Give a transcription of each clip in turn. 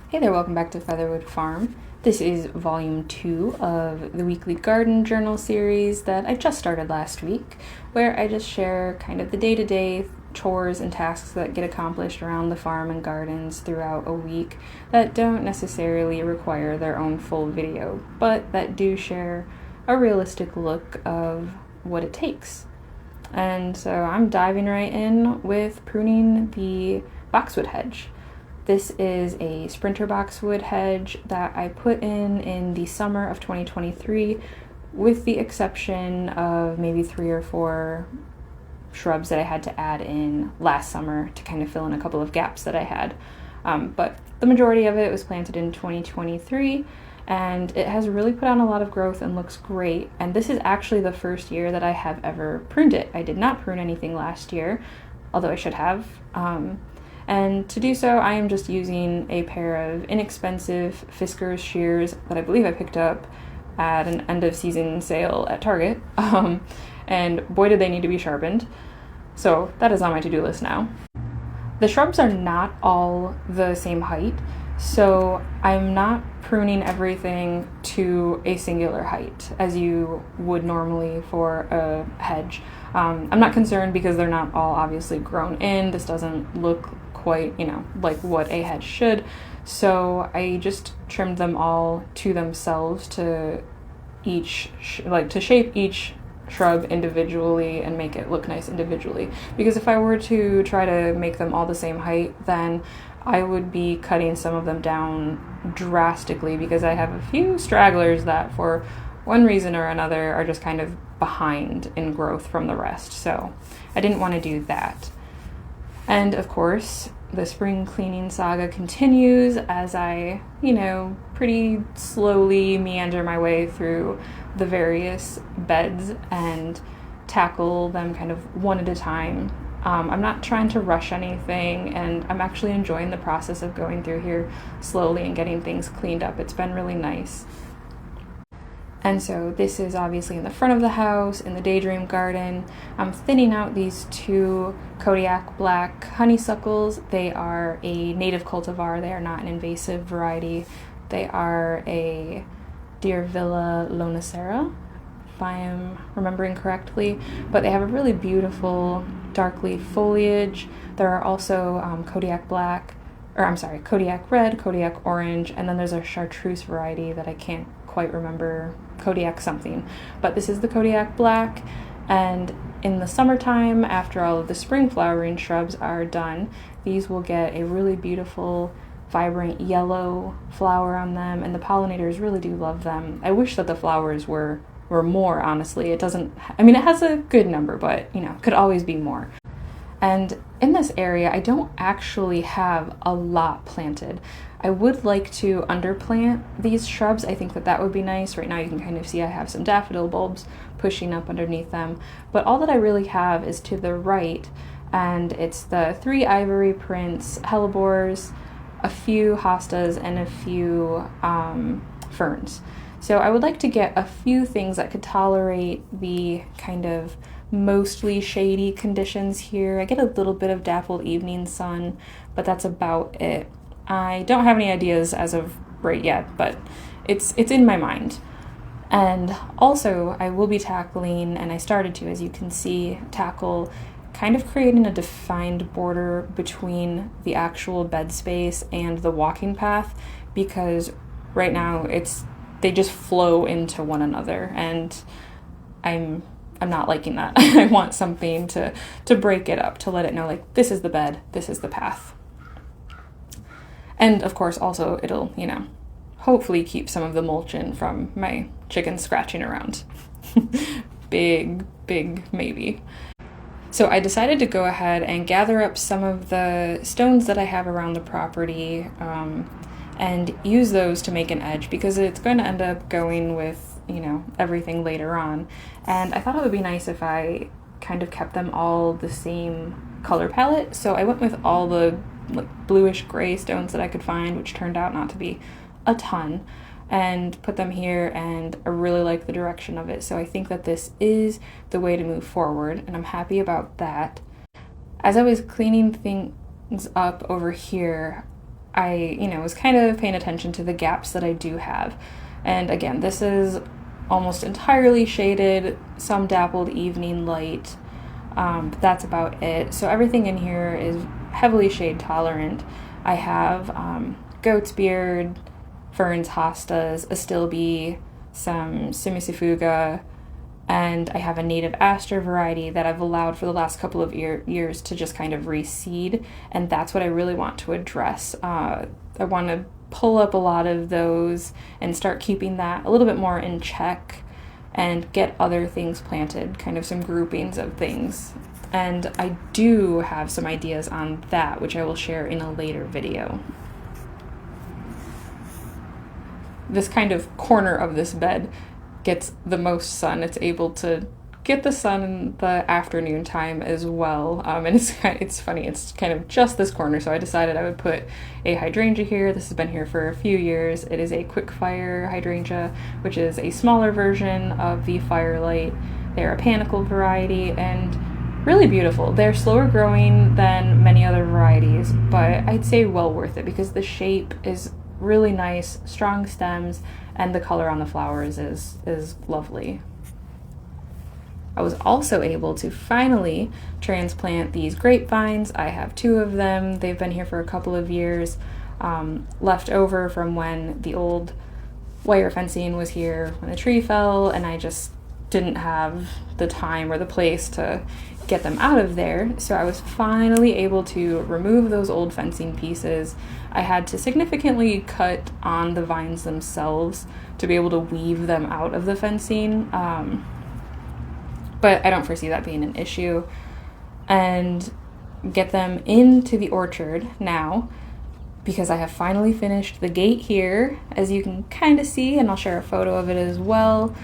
Hey there, welcome back to Featherwood Farm. This is volume 2 of the weekly garden journal series that I just started last week, where I just share kind of the day-to-day chores and tasks that get accomplished around the farm and gardens throughout a week that don't necessarily require their own full video, but that do share a realistic look of what it takes. And so I'm diving right in with pruning the boxwood hedge. This is a sprinter boxwood hedge that I put in the summer of 2023, with the exception of maybe 3 or 4 shrubs that I had to add in last summer to kind of fill in a couple of gaps that I had. But the majority of it was planted in 2023, and it has really put on a lot of growth and looks great. And this is actually the first year that I have ever pruned it. I did not prune anything last year, although I should have. And to do so, I am just using a pair of inexpensive Fiasco shears that I believe I picked up at an end of season sale at Target. And boy did they need to be sharpened. So that is on my to-do list now. The shrubs are not all the same height, so I'm not pruning everything to a singular height as you would normally for a hedge. I'm not concerned because they're not all obviously grown in. This doesn't look quite, like what a hedge should. So I just trimmed them all to themselves to to shape each shrub individually and make it look nice individually. Because if I were to try to make them all the same height, then I would be cutting some of them down drastically, because I have a few stragglers that for one reason or another are just kind of behind in growth from the rest. So I didn't want to do that. And of course, the spring cleaning saga continues as I, pretty slowly meander my way through the various beds and tackle them kind of one at a time. I'm not trying to rush anything, and I'm actually enjoying the process of going through here slowly and getting things cleaned up. It's been really nice. And so this is obviously in the front of the house, in the Daydream garden. I'm thinning out these 2 Kodiak black honeysuckles. They are a native cultivar. They are not an invasive variety. They are a Deervilla lonicera, if I am remembering correctly. But they have a really beautiful dark leaf foliage. There are also Kodiak red, Kodiak orange, and then there's a chartreuse variety that I can't quite remember, Kodiak something. But this is the Kodiak black, and in the summertime, after all of the spring flowering shrubs are done, these will get a really beautiful, vibrant yellow flower on them, and the pollinators really do love them. I wish that the flowers were more, honestly. It has a good number, but, could always be more. And in this area, I don't actually have a lot planted. I would like to underplant these shrubs. I think that would be nice. Right now you can kind of see I have some daffodil bulbs pushing up underneath them. But all that I really have is to the right, and it's the 3 ivory prince hellebores, a few hostas, and a few ferns. So I would like to get a few things that could tolerate the kind of mostly shady conditions here. I get a little bit of dappled evening sun, but that's about it. I don't have any ideas as of right yet, but it's in my mind. And also I will be tackling, and I started to, as you can see, tackle kind of creating a defined border between the actual bed space and the walking path, because right now they just flow into one another, and I'm not liking that. I want something to break it up, to let it know, like, this is the bed, this is the path. And of course, also, it'll, hopefully keep some of the mulch in from my chickens scratching around. Big maybe. So I decided to go ahead and gather up some of the stones that I have around the property, and use those to make an edge, because it's going to end up going with, everything later on. And I thought it would be nice if I kind of kept them all the same color palette. So I went with all the bluish gray stones that I could find, which turned out not to be a ton, and put them here, and I really like the direction of it. So I think that this is the way to move forward, and I'm happy about that. As I was cleaning things up over here, I, was kind of paying attention to the gaps that I do have. And again, this is almost entirely shaded, some dappled evening light, but that's about it. So everything in here is heavily shade tolerant. I have goat's beard, ferns hostas, astilbe, some simisifuga, and I have a native aster variety that I've allowed for the last couple of years to just kind of reseed, and that's what I really want to address. I want to pull up a lot of those and start keeping that a little bit more in check and get other things planted, kind of some groupings of things. And I do have some ideas on that, which I will share in a later video. This kind of corner of this bed gets the most sun. It's able to get the sun in the afternoon time as well. And it's funny, it's kind of just this corner, so I decided I would put a hydrangea here. This has been here for a few years. It is a quick fire hydrangea, which is a smaller version of the Firelight. They're a panicle variety and really beautiful. They're slower growing than many other varieties, but I'd say well worth it because the shape is really nice, strong stems, and the color on the flowers is lovely. I was also able to finally transplant these grapevines. I have 2 of them. They've been here for a couple of years, left over from when the old wire fencing was here when the tree fell, and I just didn't have the time or the place to get them out of there. So I was finally able to remove those old fencing pieces. I had to significantly cut on the vines themselves to be able to weave them out of the fencing. But I don't foresee that being an issue, and get them into the orchard now because I have finally finished the gate here, as you can kind of see, and I'll share a photo of it as well.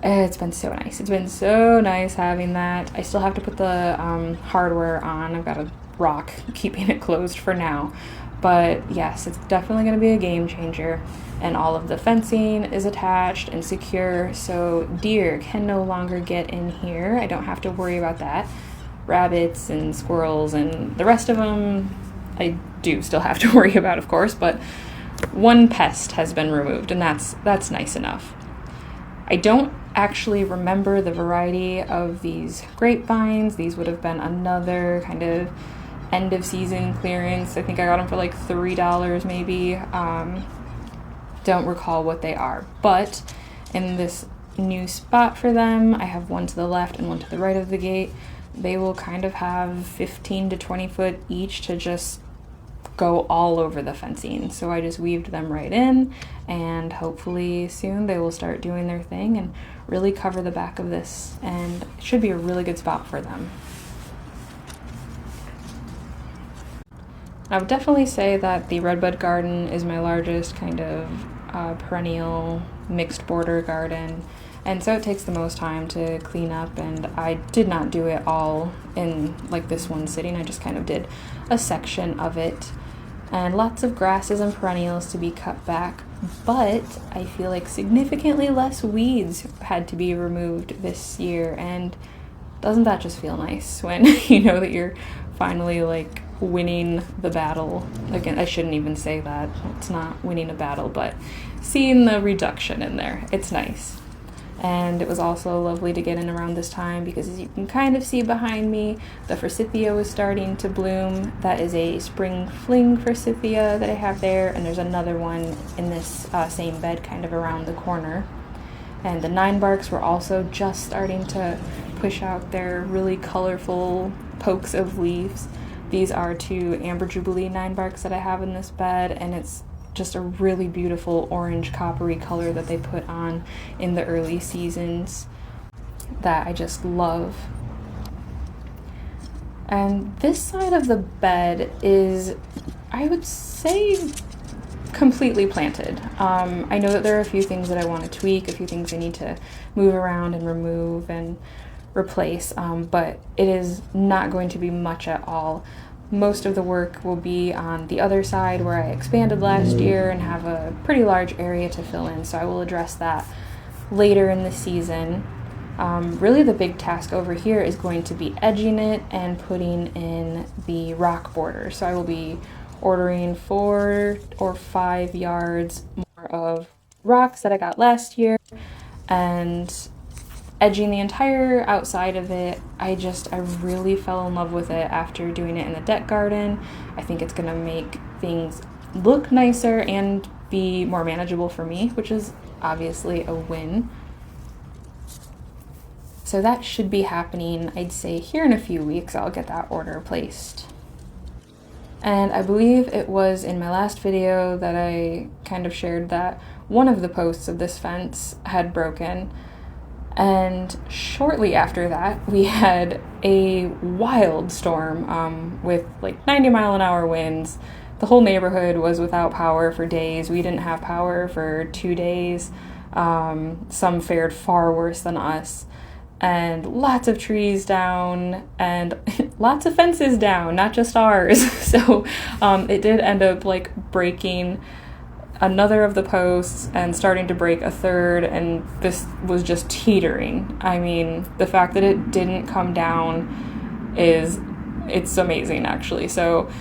It's been so nice. It's been so nice having that. I still have to put the hardware on. I've got a rock keeping it closed for now. But yes, it's definitely going to be a game changer. And all of the fencing is attached and secure, so deer can no longer get in here. I don't have to worry about that. Rabbits and squirrels and the rest of them, I do still have to worry about, of course, but one pest has been removed, and that's nice enough. I don't actually remember the variety of these grapevines. These would have been another kind of end of season clearance. I think I got them for like $3 maybe. Don't recall what they are, but in this new spot for them, I have one to the left and one to the right of the gate. They will kind of have 15 to 20 foot each to just go all over the fencing. So I just weaved them right in, and hopefully soon they will start doing their thing and really cover the back of this, and it should be a really good spot for them. I would definitely say that the redbud garden is my largest kind of perennial mixed border garden, and so it takes the most time to clean up, and I did not do it all in like this one sitting. I just kind of did a section of it, and lots of grasses and perennials to be cut back, but I feel like significantly less weeds had to be removed this year, and doesn't that just feel nice when you know that you're finally like winning the battle? Again, I shouldn't even say that. It's not winning a battle, but seeing the reduction in there, it's nice. And it was also lovely to get in around this time because, as you can kind of see behind me, the forsythia was starting to bloom. That is a spring fling forsythia that I have there, and there's another one in this same bed kind of around the corner. And the 9-barks were also just starting to push out their really colorful pokes of leaves. These are 2 Amber Jubilee 9-barks that I have in this bed, and it's just a really beautiful orange coppery color that they put on in the early seasons that I just love. And this side of the bed is, I would say, completely planted. I know that there are a few things that I want to tweak, a few things I need to move around and remove and replace, but it is not going to be much at all. Most of the work will be on the other side where I expanded last year and have a pretty large area to fill in, so I will address that later in the season. Really the big task over here is going to be edging it and putting in the rock border. So I will be ordering 4 or 5 yards more of rocks that I got last year and edging the entire outside of it. I really fell in love with it after doing it in the deck garden. I think it's gonna make things look nicer and be more manageable for me, which is obviously a win. So that should be happening, I'd say, here in a few weeks. I'll get that order placed. And I believe it was in my last video that I kind of shared that one of the posts of this fence had broken. And shortly after that, we had a wild storm with like 90-mile-an-hour winds. The whole neighborhood was without power for days. We didn't have power for 2 days. Some fared far worse than us. And lots of trees down and lots of fences down, not just ours. So it did end up like breaking another of the posts and starting to break a third, and this was just teetering. I mean, the fact that it didn't come down it's amazing actually. So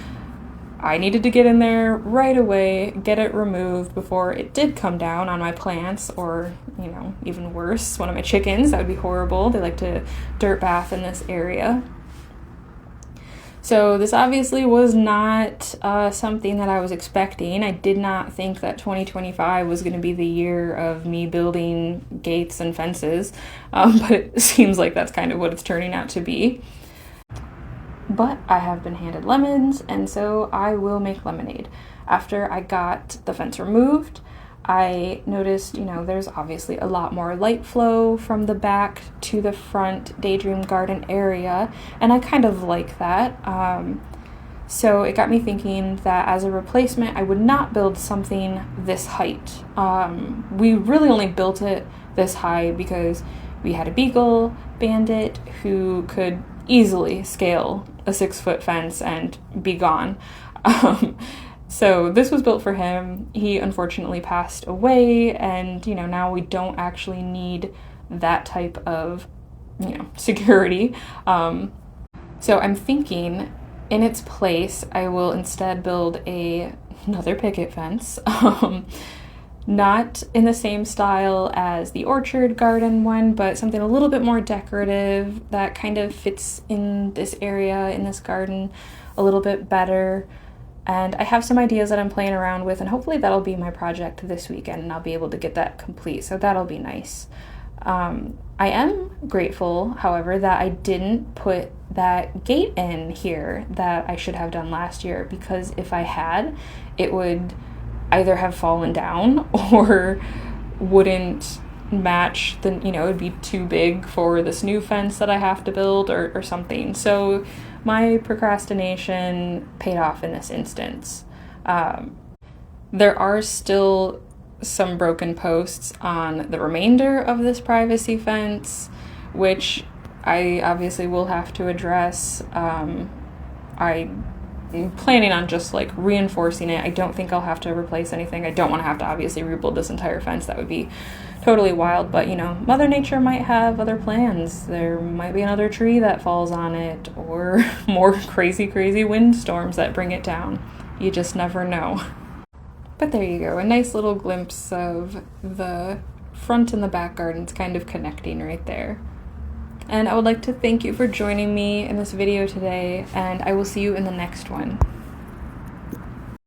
I needed to get in there right away, get it removed before it did come down on my plants, or, you know, even worse, one of my chickens. That would be horrible. They like to dirt bath in this area. So this obviously was not something that I was expecting. I did not think that 2025 was going to be the year of me building gates and fences, but it seems like that's kind of what it's turning out to be. But I have been handed lemons, and so I will make lemonade. After I got the fence removed, I noticed, you know, there's obviously a lot more light flow from the back to the front Daydream Garden area, and I kind of like that. So it got me thinking that as a replacement, I would not build something this height. We really only built it this high because we had a beagle bandit who could easily scale a 6-foot fence and be gone. So this was built for him. He unfortunately passed away, and, you know, now we don't actually need that type of, you know, security. So I'm thinking in its place, I will instead build another picket fence. Not in the same style as the orchard garden one, but something a little bit more decorative that kind of fits in this area, in this garden, a little bit better. And I have some ideas that I'm playing around with, and hopefully that'll be my project this weekend, and I'll be able to get that complete, so that'll be nice. I am grateful, however, that I didn't put that gate in here that I should have done last year, because if I had, it would either have fallen down or wouldn't match the, you know, it would be too big for this new fence that I have to build or something. So my procrastination paid off in this instance. There are still some broken posts on the remainder of this privacy fence, which I obviously will have to address. I'm planning on just like reinforcing it. I don't think I'll have to replace anything. I don't want to have to obviously rebuild this entire fence. That would be totally wild, but, you know, Mother Nature might have other plans. There might be another tree that falls on it, or more crazy windstorms that bring it down. You just never know. But there you go, a nice little glimpse of the front and the back gardens kind of connecting right there. And I would like to thank you for joining me in this video today, and I will see you in the next one.